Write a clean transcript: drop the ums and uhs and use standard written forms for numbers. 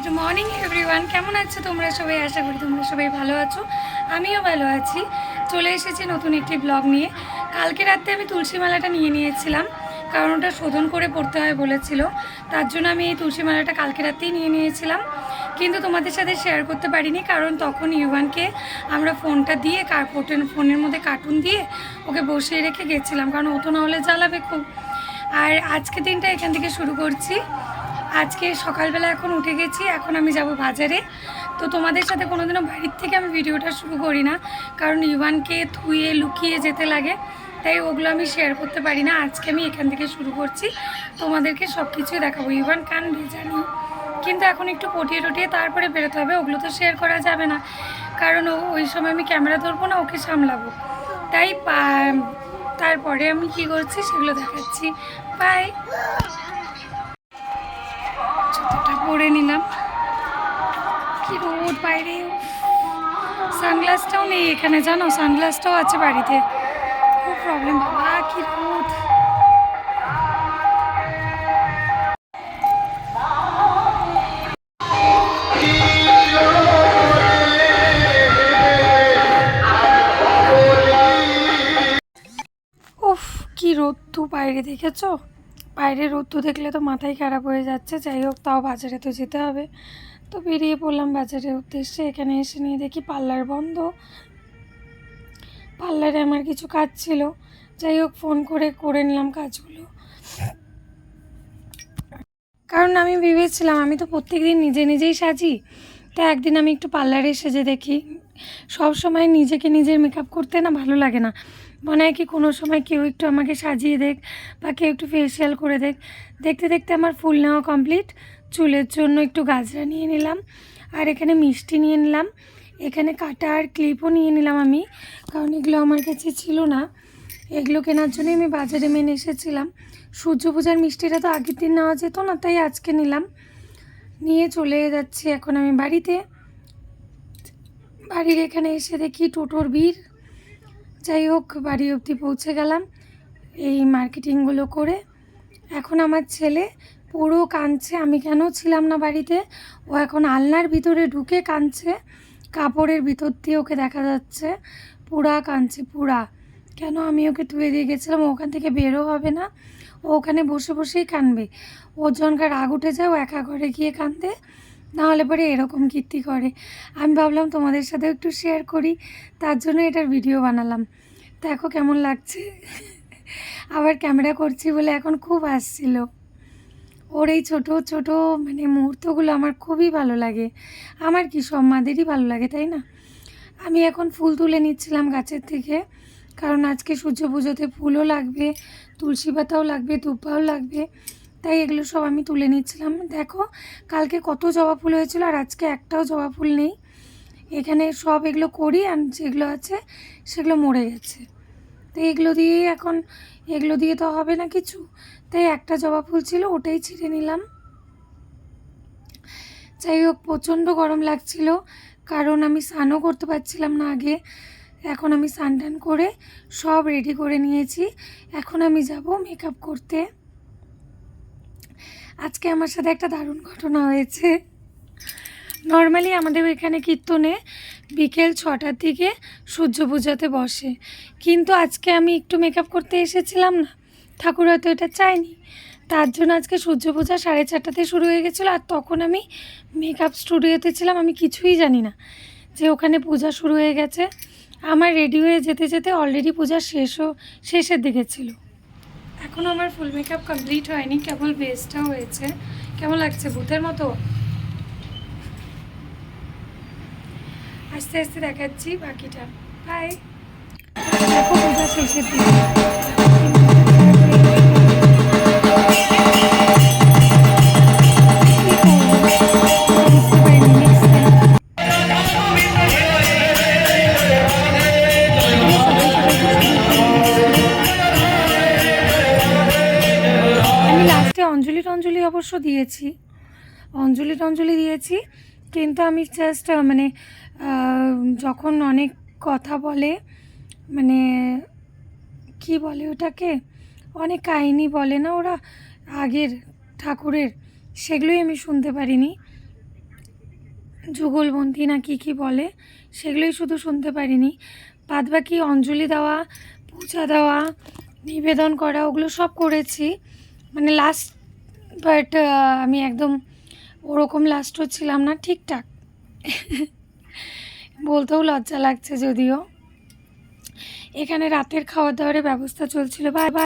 Good morning everyone, কেমন আছো তোমরা সবাই? আশা করি তোমরা সবাই ভালো আছো, আমিও ভালো আছি। চলে এসেছি নতুন একটি ব্লগ নিয়ে। কালকে রাতে আমি তুলসী মালাটা নিয়ে নিয়েছিলাম, কারণ ওটা শোধন করে পড়তে হয় বলেছিল। তার জন্য আমি এই তুলসী মালাটা কালকে রাতেই নিয়ে নিয়েছিলাম, কিন্তু তোমাদের সাথে শেয়ার করতে পারিনি, কারণ তখন ইউভানকে আমরা ফোনটা দিয়ে ফোনের মধ্যে কার্টুন দিয়ে ওকে বসিয়ে রেখে গেছিলাম, কারণ ও তো না হলে জ্বালাবে খুব। আর আজকে দিনটা এখান থেকে শুরু করছি। আজকে সকালবেলা এখন উঠে গেছি, এখন আমি যাব বাজারে। তো তোমাদের সাথে কোনোদিনও বাড়ির থেকে আমি ভিডিওটা শুরু করি না, কারণ ইভানকে ধুয়ে লুকিয়ে যেতে লাগে, তাই ওগুলো আমি শেয়ার করতে পারি না। আজকে আমি এখান থেকে শুরু করছি, তোমাদেরকে সব কিছুই দেখাবো। ইভান কানবে জানি, কিন্তু এখন একটু পটিয়ে টটিয়ে তারপরে বেরোতে হবে, ওগুলো তো শেয়ার করা যাবে না, কারণ ওই সময় আমি ক্যামেরা ধরবো না, ওকে সামলাবো। তাই তারপরে আমি কি করছি সেগুলো দেখাচ্ছি। বাই। জুতোটা পরে নিলাম, কি রোদ বাইরে। সানগ্লাসটাও নেই এখানে, জানো, সানগ্লাসটাও আছে বাড়িতে, খুব প্রবলেম। বাবা কি রোদ। উফ, কি রোদ্দু বাইরে, দেখেছো? বাইরে রোদ্দু দেখলে তো মাথাই খারাপ হয়ে যাচ্ছে। যাই হোক, তাও বাজারে তো যেতে হবে, তো বেরিয়ে পড়লাম বাজারের উদ্দেশ্যে। এখানে এসে নিয়ে দেখি পার্লার বন্ধ। পার্লারে আমার কিছু কাজ ছিল, যাই হোক ফোন করে নিলাম কাজগুলো। কারণ আমি ভেবেছিলাম, আমি তো প্রত্যেক দিন নিজে নিজেই সাজি, তো একদিন আমি একটু পার্লারে সেজে দেখি। সব সময় নিজেকে নিজের মেকআপ করতে না ভালো লাগে না, মনে হয় কি কোনো সময় কেউ একটু আমাকে সাজিয়ে দেখ, বা কেউ একটু ফেসিয়াল করে দেখ। দেখতে দেখতে আমার ফুল নেওয়া কমপ্লিট। চুলের জন্য একটু গাজরা নিয়ে নিলাম, আর এখানে মিষ্টি নিয়ে নিলাম, এখানে কাটা আর ক্লিপও নিয়ে নিলাম আমি, কারণ এগুলো আমার কাছে ছিল না। এগুলো কেনার জন্যই আমি বাজারে মেনে এসেছিলাম। সূর্য পূজার মিষ্টিটা তো আগের দিন নেওয়া যেত না, তাই আজকে নিলাম। নিয়ে চলে যাচ্ছি এখন আমি বাড়িতে। বাড়ির এখানে এসে দেখি টোটোর ভিড়। যাই হোক, বাড়ি অবধি পৌঁছে গেলাম এই মার্কেটিংগুলো করে। এখন আমার ছেলে পুরো কাঁদছে, আমি কেন ছিলাম না বাড়িতে। ও এখন আলনার ভিতরে ঢুকে কাঁদছে, কাপড়ের ভিতর দিয়ে ওকে দেখা যাচ্ছে পুরা কাঁদছে পুরা। কেন আমি ওকে তুলে দিয়ে গেছিলাম, ওখান থেকে বেরো হবে না, ও ওখানে বসে বসেই কাঁদবে। ওর জনকার রাগ উঠে যায়, ও একা ঘরে গিয়ে কাঁদে, নাহলে পরে এরকম কীর্তি করে। আমি ভাবলাম তোমাদের সাথেও একটু শেয়ার করি, তার জন্য এটার ভিডিও বানালাম। দেখো কেমন লাগছে। আবার ক্যামেরা করছি বলে এখন খুব আসছিল। ওর এই ছোটো ছোটো মানে মুহূর্তগুলো আমার খুবই ভালো লাগে। আমার কি, সব মাদেরই ভালো লাগে, তাই না? আমি এখন ফুল তুলে নিচ্ছিলাম গাছের থেকে, কারণ আজকে সূর্য পুজোতে ফুলও লাগবে, তুলসী পাতাও লাগবে, ধূপও লাগবে, তাই এগুলো সব আমি তুলে নিচ্ছিলাম। দেখো কালকে কত জবা ফুল হয়েছিল, আর আজকে একটাও জবা ফুল নেই। এখানে সব এগুলো করি, আর যেগুলো আছে সেগুলো মরে গেছে, তো এগুলো দিয়েই এখন, এগুলো দিয়ে তো হবে না কিছু, তাই একটা জবা ফুল ছিল ওটাই ছিঁড়ে নিলাম। যাই হোক, প্রচণ্ড গরম লাগছিল, কারণ আমি স্নানও করতে পারছিলাম না আগে। এখন আমি স্নান টান করে সব রেডি করে নিয়েছি, এখন আমি যাব মেকআপ করতে। আজকে আমার সাথে একটা দারুণ ঘটনা হয়েছে। নর্মালি আমাদের এখানে কীর্তনে বিকেল 6টার দিকে সূর্য পূজাতে বসে, কিন্তু আজকে আমি একটু মেকআপ করতে এসেছিলাম না, ঠাকুর হয়তো এটা চায়নি, তার জন্য আজকে সূর্য পূজা 4:30টাতে শুরু হয়ে গেছিলো। আর তখন আমি মেকআপ স্টুডিওতে ছিলাম, আমি কিছুই জানি না যে ওখানে পূজা শুরু হয়ে গেছে। আমার রেডি হয়ে যেতে যেতে অলরেডি পূজা শেষের দিকে ছিল। এখনও আমার ফুল মেকআপ কমপ্লিট হয়নি, কেবল বেসটা হয়েছে। কেমন লাগছে? ভূতের মতো। আস্তে আস্তে দেখাচ্ছি বাকিটা। বাই। দেখো পূজা শেষের দিকে। আমি লাস্টে অঞ্জলি অবশ্য দিয়েছি, অঞ্জলি দিয়েছি, কিন্তু আমি জাস্ট মানে যখন অনেক কথা বলে, মানে কি বলে ওটাকে, অনেক কাহিনী বলে না ওরা আগের ঠাকুরের, সেগুলোই আমি শুনতে পারিনি। যুগলবন্দি না কী কী বলে, সেগুলোই শুধু শুনতে পারিনি। বাদ বাকি অঞ্জলি দেওয়া, পূজা দেওয়া, নিবেদন করা, ওগুলো সব করেছি, মানে লাস্ট। বাট আমি একদম ওরকম লাস্টও ছিলাম না, ঠিকঠাক। বলতেও লজ্জা লাগছে যদিও। এখানে রাতের খাওয়া দাওয়ারের ব্যবস্থা চলছিল। বা